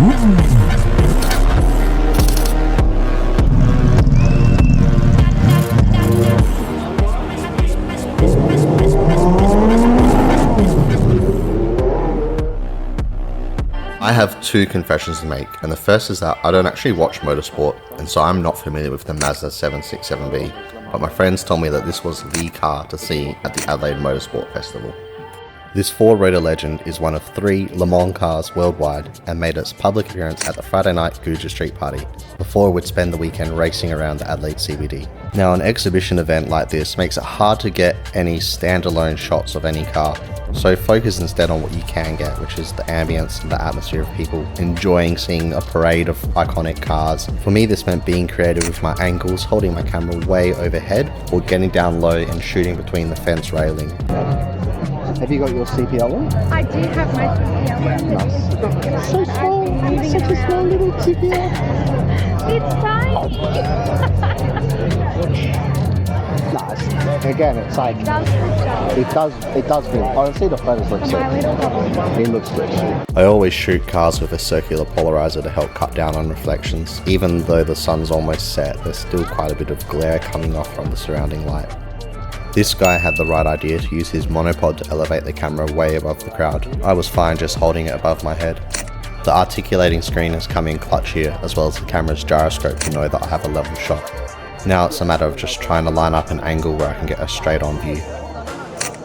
I have two confessions to make, and the first is that I don't actually watch motorsport, and so I'm not familiar with the Mazda 767B, but my friends told me that this was the car to see at the Adelaide Motorsport Festival. This four-rotor legend is one of 3 Le Mans cars worldwide and made its public appearance at the Friday night Guja Street Party, before it would spend the weekend racing around the Adelaide CBD. Now, an exhibition event like this makes it hard to get any standalone shots of any car, so focus instead on what you can get, which is the ambience and the atmosphere of people enjoying seeing a parade of iconic cars. For me, this meant being creative with my angles, holding my camera way overhead, or getting down low and shooting between the fence railing. Have you got your CPL on? I do have my CPL on. Nice. So small, such a small little CPL. It's tiny. Nice. Again, it's like, it does feel, honestly the photos look sick. It looks good. I always shoot cars with a circular polarizer to help cut down on reflections. Even though the sun's almost set, there's still quite a bit of glare coming off from the surrounding light. This guy had the right idea to use his monopod to elevate the camera way above the crowd. I was fine just holding it above my head. The articulating screen has come in clutch here, as well as the camera's gyroscope to know that I have a level shot. Now it's a matter of just trying to line up an angle where I can get a straight on view.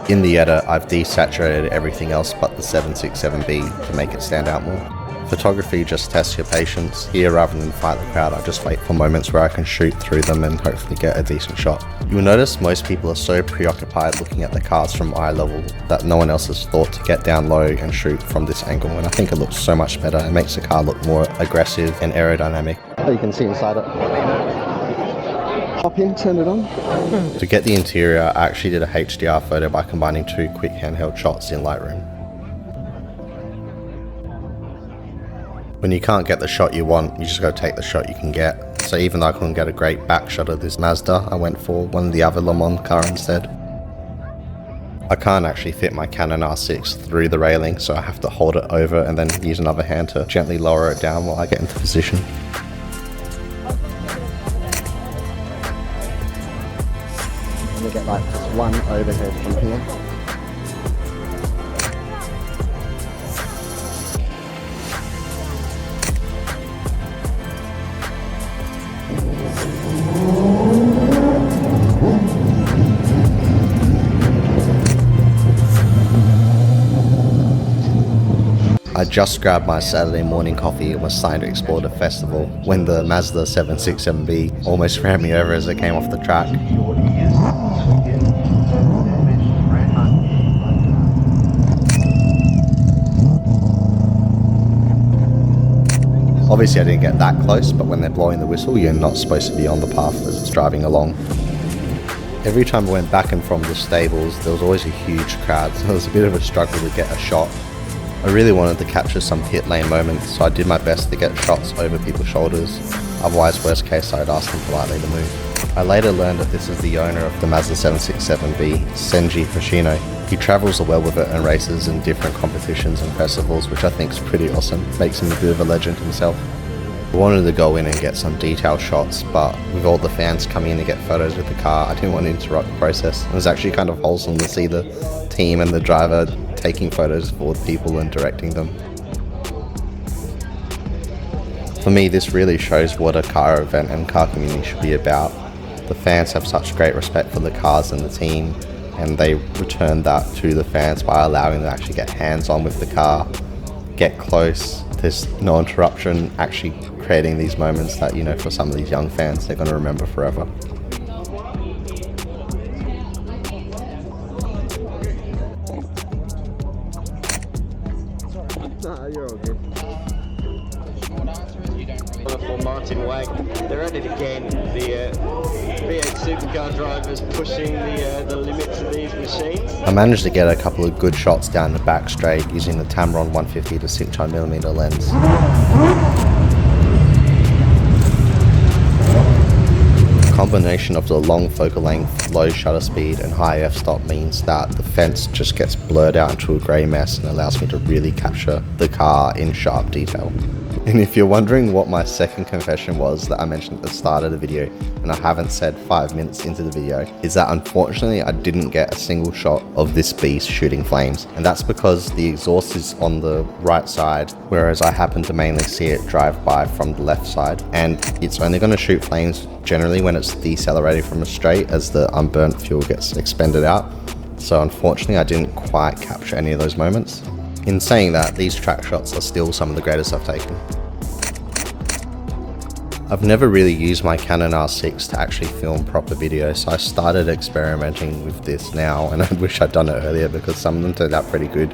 In the edit, I've desaturated everything else but the 767B to make it stand out more. Photography just tests your patience. Here, rather than fight the crowd, I just wait for moments where I can shoot through them and hopefully get a decent shot. You will notice most people are so preoccupied looking at the cars from eye level that no one else has thought to get down low and shoot from this angle, and I think it looks so much better. It makes the car look more aggressive and aerodynamic. Oh, you can see inside it. Hop in, turn it on. To get the interior, I actually did a HDR photo by combining 2 quick handheld shots in Lightroom. When you can't get the shot you want, you just gotta take the shot you can get. So even though I couldn't get a great back shot of this Mazda, I went for one of the other Le Mans car instead. I can't actually fit my Canon R6 through the railing, so I have to hold it over and then use another hand to gently lower it down while I get into position. And we get like just one overhead from here. I just grabbed my Saturday morning coffee and was starting to explore the festival when the Mazda 767B almost ran me over as it came off the track. Obviously I didn't get that close, but when they're blowing the whistle, you're not supposed to be on the path as it's driving along. Every time I went back and from the stables, there was always a huge crowd, so it was a bit of a struggle to get a shot. I really wanted to capture some pit lane moments, so I did my best to get shots over people's shoulders. Otherwise, worst case, I'd ask them politely to move. I later learned that this is the owner of the Mazda 767B, Senji Hoshino. He travels well with it and races in different competitions and festivals, which I think is pretty awesome. Makes him a bit of a legend himself. I wanted to go in and get some detailed shots, but with all the fans coming in to get photos with the car, I didn't want to interrupt the process. It was actually kind of wholesome to see the team and the driver taking photos for people and directing them. For me, this really shows what a car event and car community should be about. The fans have such great respect for the cars and the team, and they return that to the fans by allowing them to actually get hands-on with the car, get close. There's no interruption, actually creating these moments that, you know, for some of these young fans, they're going to remember forever. Nah, you're all good. For Martin Wag, they're at it again. The V8 supercar drivers pushing the limits of these machines. I managed to get a couple of good shots down the back straight using the Tamron 150 to 600mm lens. The combination of the long focal length, low shutter speed and high f-stop means that the fence just gets blurred out into a grey mess and allows me to really capture the car in sharp detail. And if you're wondering what my second confession was that I mentioned at the start of the video, and I haven't said 5 minutes into the video, is that unfortunately I didn't get a single shot of this beast shooting flames. And that's because the exhaust is on the right side, whereas I happen to mainly see it drive by from the left side. And it's only going to shoot flames generally when it's decelerating from a straight as the unburnt fuel gets expended out. So unfortunately I didn't quite capture any of those moments. In saying that, these track shots are still some of the greatest I've taken. I've never really used my Canon R6 to actually film proper video, so I started experimenting with this now, and I wish I'd done it earlier because some of them turned out pretty good.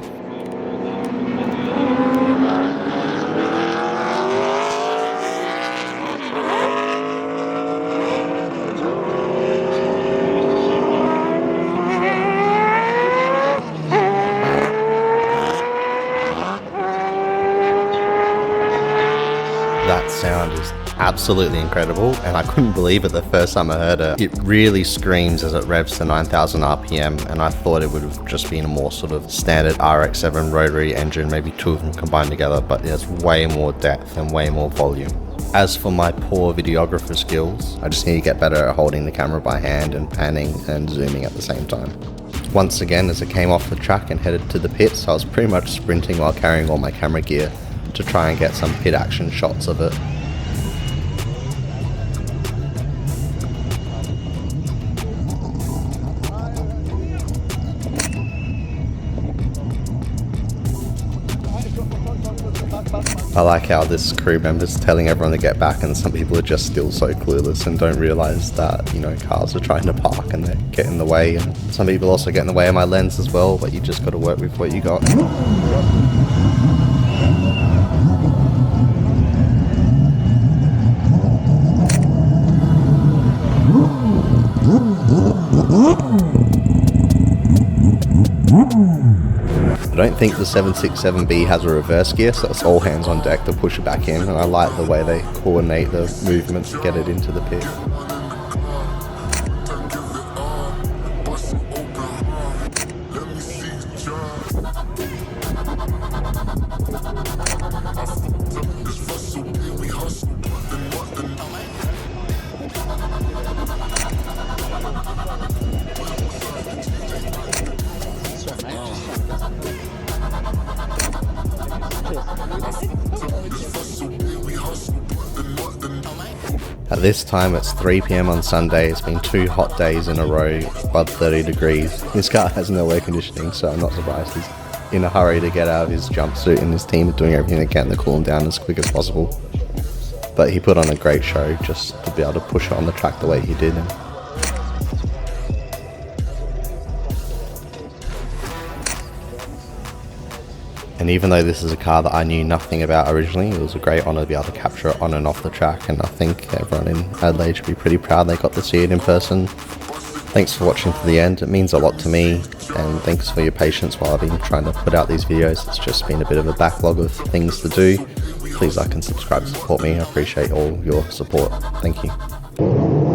That sound is absolutely incredible, and I couldn't believe it the first time I heard it. It really screams as it revs to 9,000 RPM, and I thought it would have just been a more sort of standard RX-7 rotary engine, maybe two of them combined together, but there's way more depth and way more volume. As for my poor videographer skills, I just need to get better at holding the camera by hand and panning and zooming at the same time. Once again, as I came off the track and headed to the pits, I was pretty much sprinting while carrying all my camera gear to try and get some pit action shots of it. I like how this crew member's telling everyone to get back, and some people are just still so clueless and don't realise that, you know, cars are trying to park and they get in the way, and some people also get in the way of my lens as well, but you just got to work with what you got. I don't think the 767B has a reverse gear, so it's all hands on deck to push it back in, and I like the way they coordinate the movements to get it into the pit. At this time it's 3 PM on Sunday. It's been 2 hot days in a row, above 30 degrees. This car has no air conditioning, so I'm not surprised he's in a hurry to get out of his jumpsuit, and his team are doing everything they can to cool him down as quick as possible. But he put on a great show just to be able to push it on the track the way he did. And even though this is a car that I knew nothing about originally, it was a great honour to be able to capture it on and off the track, and I think everyone in Adelaide should be pretty proud they got to see it in person. Thanks for watching to the end, it means a lot to me, and thanks for your patience while I've been trying to put out these videos. It's just been a bit of a backlog of things to do. Please like and subscribe to support me, I appreciate all your support. Thank you.